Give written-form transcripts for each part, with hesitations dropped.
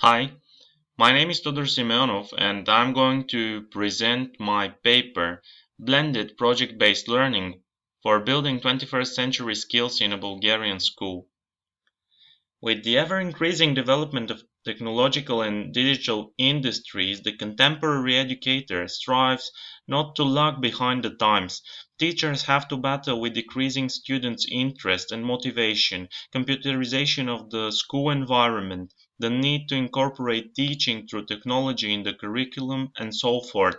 Hi, my name is Todor Simeonov and I'm going to present my paper, Blended Project-Based Learning for Building 21st Century Skills in a Bulgarian School. With the ever-increasing development of technological and digital industries, the contemporary educator strives not to lag behind the times. Teachers have to battle with decreasing students' interest and motivation, computerization of the school environment, the need to incorporate teaching through technology in the curriculum, and so forth.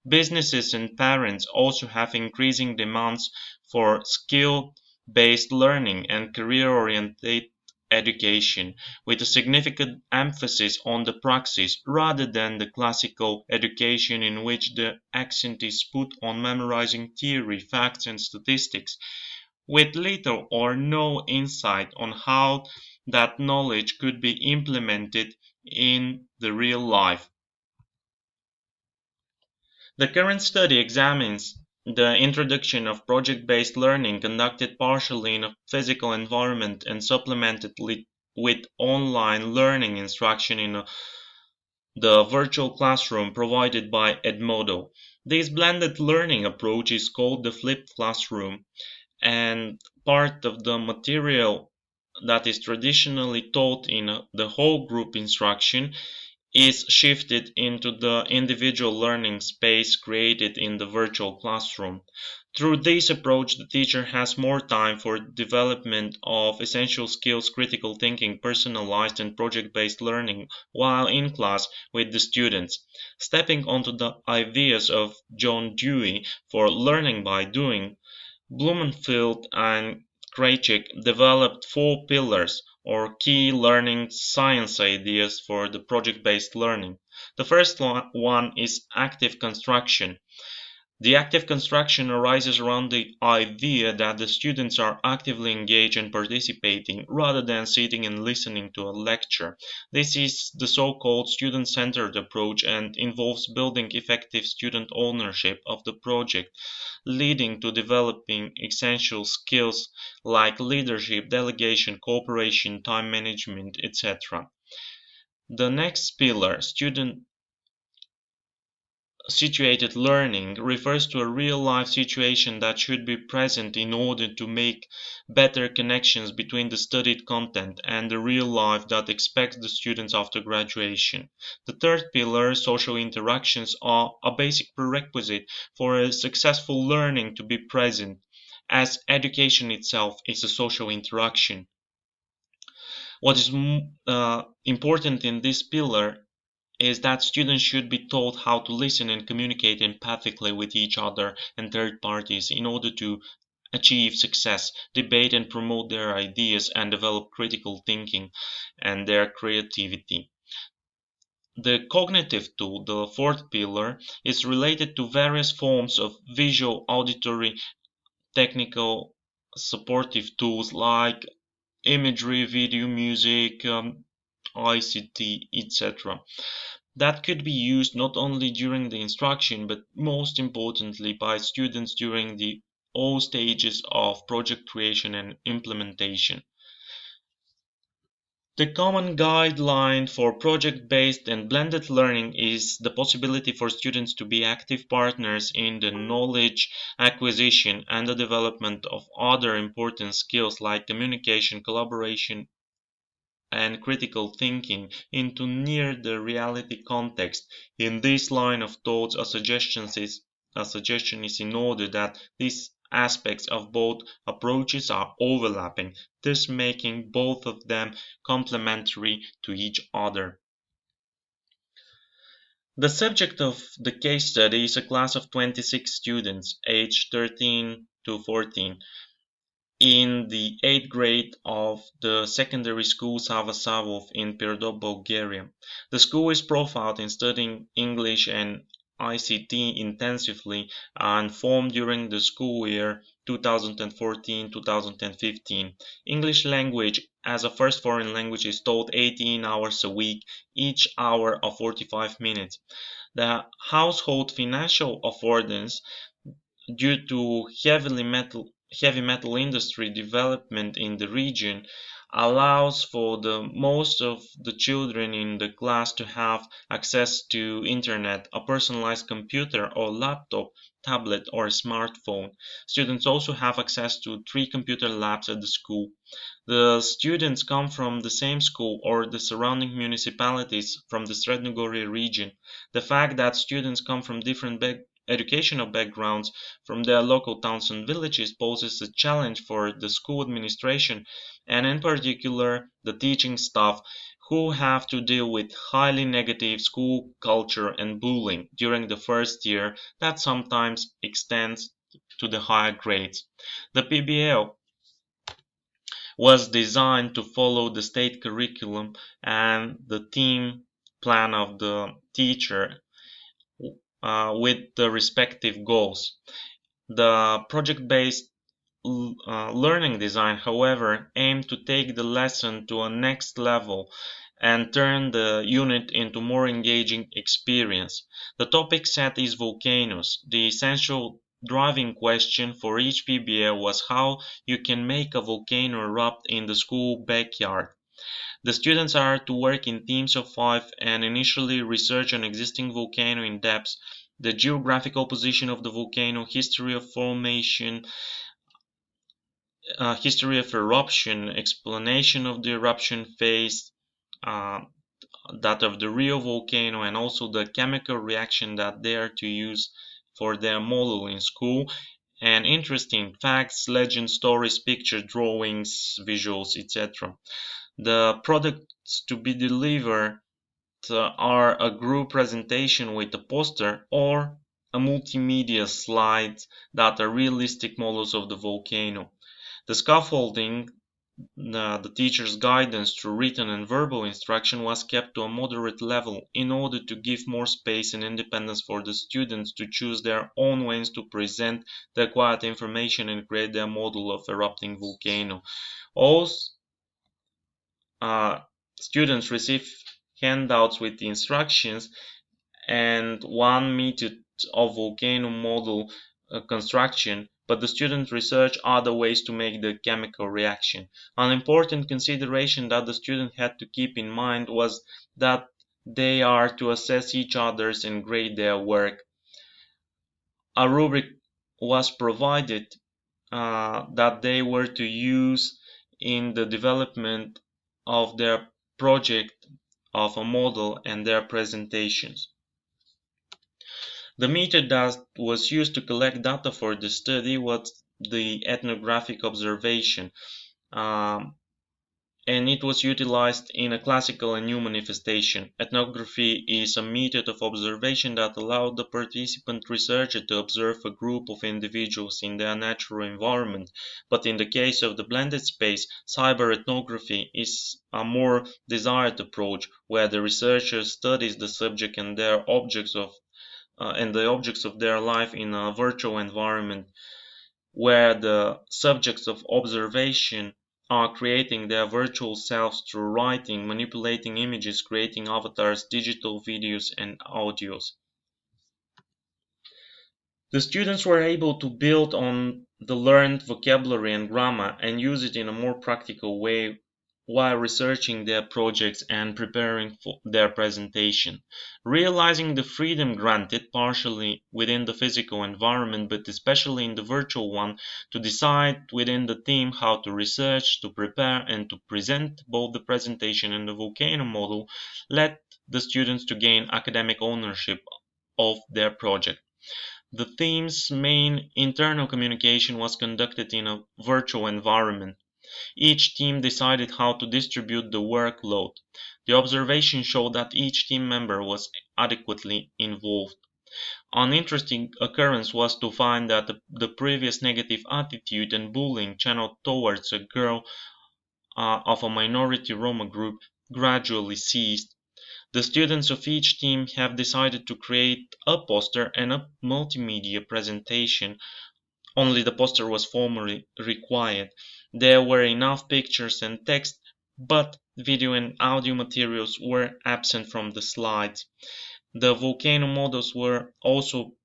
Businesses and parents also have increasing demands for skill-based learning and career-oriented education, with a significant emphasis on the praxis rather than the classical education in which the accent is put on memorizing theory, facts, and statistics, with little or no insight on how that knowledge could be implemented in the real life. The current study examines the introduction of project-based learning conducted partially in a physical environment and supplemented with online learning instruction in the virtual classroom provided by Edmodo. This blended learning approach is called the flipped classroom, and part of the material that is traditionally taught in the whole group instruction is shifted into the individual learning space created in the virtual classroom. Through this approach, the teacher has more time for development of essential skills, critical thinking, personalized and project-based learning while in class with the students. Stepping onto the ideas of John Dewey for learning by doing, Blumenfield and Krajcik developed four pillars or key learning science ideas for the project-based learning. The first one is active construction. The active construction arises around the idea that the students are actively engaged and participating rather than sitting and listening to a lecture. This is the so-called student-centered approach and involves building effective student ownership of the project, leading to developing essential skills like leadership, delegation, cooperation, time management, etc. The next pillar, student situated learning, refers to a real life situation that should be present in order to make better connections between the studied content and the real life that expects the students after graduation. The third pillar, social interactions, are a basic prerequisite for a successful learning to be present, as education itself is a social interaction. What is important in this pillar is that students should be taught how to listen and communicate empathically with each other and third parties in order to achieve success, debate and promote their ideas, and develop critical thinking and their creativity. The cognitive tool, the fourth pillar, is related to various forms of visual, auditory, technical, supportive tools like imagery, video, music, ICT, etc. That could be used not only during the instruction but most importantly by students during the all stages of project creation and implementation. The common guideline for project-based and blended learning is the possibility for students to be active partners in the knowledge acquisition and the development of other important skills like communication, collaboration, and critical thinking into near the reality context. In this line of thoughts, a suggestion is in order that these aspects of both approaches are overlapping, thus making both of them complementary to each other. The subject of the case study is a class of 26 students, aged 13 to 14, in the 8th grade of the secondary school Sava Savov in Pirdo, Bulgaria. The school is profiled in studying English and ICT intensively and formed during the school year 2014-2015. English language as a first foreign language is taught 18 hours a week, each hour of 45 minutes. The household financial affordance due to heavy metal industry development in the region allows for the most of the children in the class to have access to internet, a personalized computer or laptop, tablet or smartphone. Students also have access to 3 computer labs at the school. The students come from the same school or the surrounding municipalities from the Srednjogorje region. The fact that students come from different educational backgrounds from their local towns and villages poses a challenge for the school administration and in particular the teaching staff who have to deal with highly negative school culture and bullying during the first year that sometimes extends to the higher grades. The PBL was designed to follow the state curriculum and the theme plan of the teacher with the respective goals. The project-based learning design, however, aimed to take the lesson to a next level and turn the unit into more engaging experience. The topic set is volcanoes. The essential driving question for each PBL was how you can make a volcano erupt in the school backyard. The students are to work in teams of 5 and initially research an existing volcano in depth, the geographical position of the volcano, history of formation, history of eruption, explanation of the eruption phase, uh, that of the real volcano, and also the chemical reaction that they are to use for their model in school, and interesting facts, legends, stories, picture drawings, visuals, etc. The products to be delivered are a group presentation with a poster or a multimedia slides that are realistic models of the volcano. The scaffolding, the teacher's guidance through written and verbal instruction was kept to a moderate level in order to give more space and independence for the students to choose their own ways to present the acquired information and create their model of erupting volcano. All uh, students receive handouts with the instructions and one method of volcano model construction, but the students research other ways to make the chemical reaction. An important consideration that the student had to keep in mind was that they are to assess each other's and grade their work. A rubric was provided that they were to use in the development of their project of a model and their presentations. The method that was used to collect data for the study was the ethnographic observation, um, and it was utilized in a classical and new manifestation. Ethnography is a method of observation that allowed the participant researcher to observe a group of individuals in their natural environment, but in the case of the blended space, cyber ethnography is a more desired approach, where the researcher studies the subject and their objects of and the objects of their life in a virtual environment where the subjects of observation are creating their virtual selves through writing, manipulating images, creating avatars, digital videos, and audios. The students were able to build on the learned vocabulary and grammar and use it in a more practical way while researching their projects and preparing for their presentation. Realizing the freedom granted partially within the physical environment but especially in the virtual one to decide within the theme how to research, to prepare and to present both the presentation and the volcano model led the students to gain academic ownership of their project. The team's main internal communication was conducted in a virtual environment. Each team decided how to distribute the workload. The observation showed that each team member was adequately involved. An interesting occurrence was to find that the previous negative attitude and bullying channeled towards a girl of a minority Roma group gradually ceased. The students of each team have decided to create a poster and a multimedia presentation. Only the poster was formally required. There were enough pictures and text, but video and audio materials were absent from the slides. The volcano models were also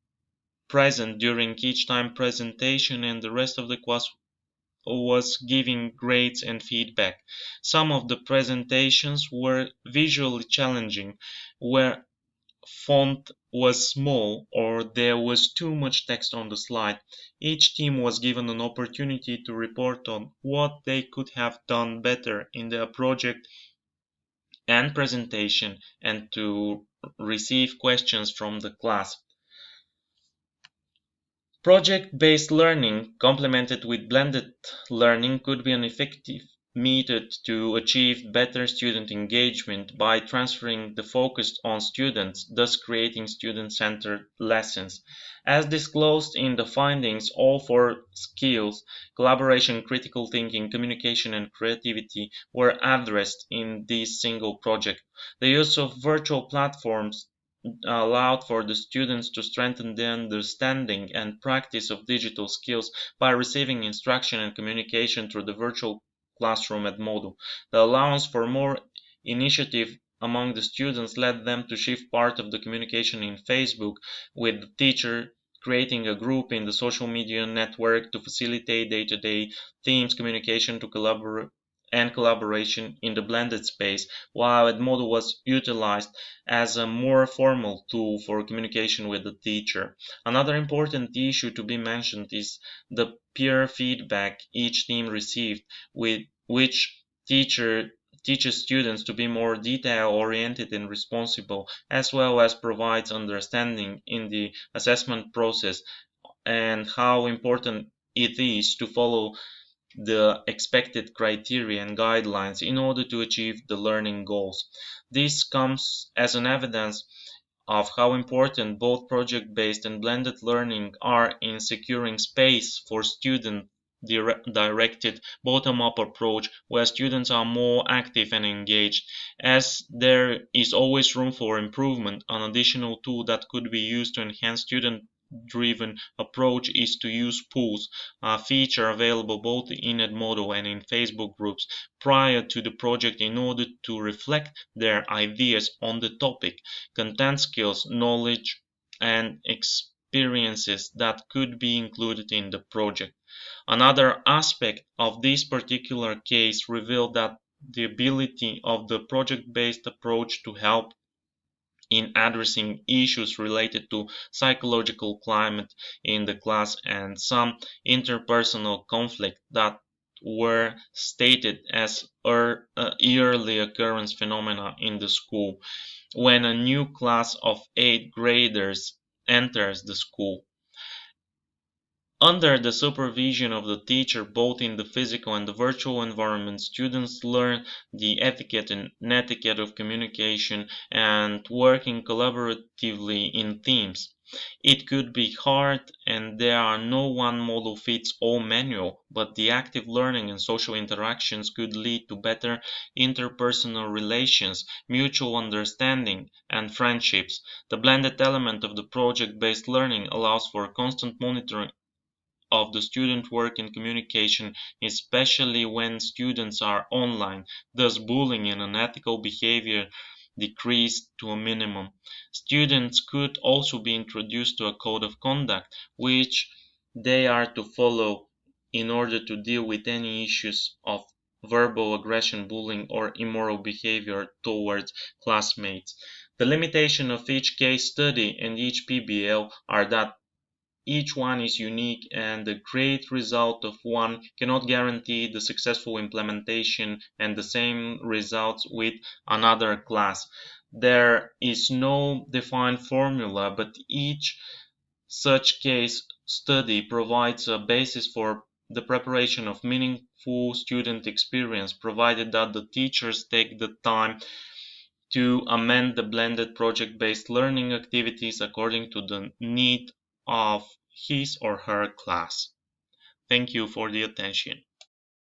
present during each time presentation and the rest of the class was giving grades and feedback. Some of the presentations were visually challenging, where font was small or there was too much text on the slide. Each team was given an opportunity to report on what they could have done better in their project and presentation and to receive questions from the class. Project-based learning, complemented with blended learning, could be an effective method to achieve better student engagement by transferring the focus on students, thus creating student-centered lessons. As disclosed in the findings, all four skills, collaboration, critical thinking, communication, and creativity, were addressed in this single project. The use of virtual platforms allowed for the students to strengthen their understanding and practice of digital skills by receiving instruction and communication through the virtual classroom at Moodle. The allowance for more initiative among the students led them to shift part of the communication in Facebook with the teacher, creating a group in the social media network to facilitate day-to-day themes communication to collaborate and collaboration in the blended space, while Edmodo was utilized as a more formal tool for communication with the teacher. Another important issue to be mentioned is the peer feedback each team received, with which teaches students to be more detail oriented and responsible, as well as provides understanding in the assessment process and how important it is to follow the expected criteria and guidelines in order to achieve the learning goals. This comes as an evidence of how important both project-based and blended learning are in securing space for student directed bottom-up approach where students are more active and engaged. As there is always room for improvement, an additional tool that could be used to enhance student driven approach is to use polls, a feature available both in Edmodo and in Facebook groups prior to the project in order to reflect their ideas on the topic, content, skills, knowledge, and experiences that could be included in the project. Another aspect of this particular case revealed that the ability of the project-based approach to help in addressing issues related to psychological climate in the class and some interpersonal conflict that were stated as yearly occurrence phenomena in the school when a new class of 8th graders enters the school. Under the supervision of the teacher, both in the physical and the virtual environment, students learn the etiquette and netiquette of communication and working collaboratively in teams. It could be hard and there are no one model fits all manual, but the active learning and social interactions could lead to better interpersonal relations, mutual understanding, and friendships. The blended element of the project-based learning allows for constant monitoring of the student work and communication, especially when students are online, thus bullying and unethical behavior decreased to a minimum. Students could also be introduced to a code of conduct, which they are to follow in order to deal with any issues of verbal aggression, bullying, or immoral behavior towards classmates. The limitation of each case study and each PBL are that each one is unique and the great result of one cannot guarantee the successful implementation and the same results with another class. There is no defined formula, but each such case study provides a basis for the preparation of meaningful student experience, provided that the teachers take the time to amend the blended project-based learning activities according to the need of his or her class. Thank you for the attention.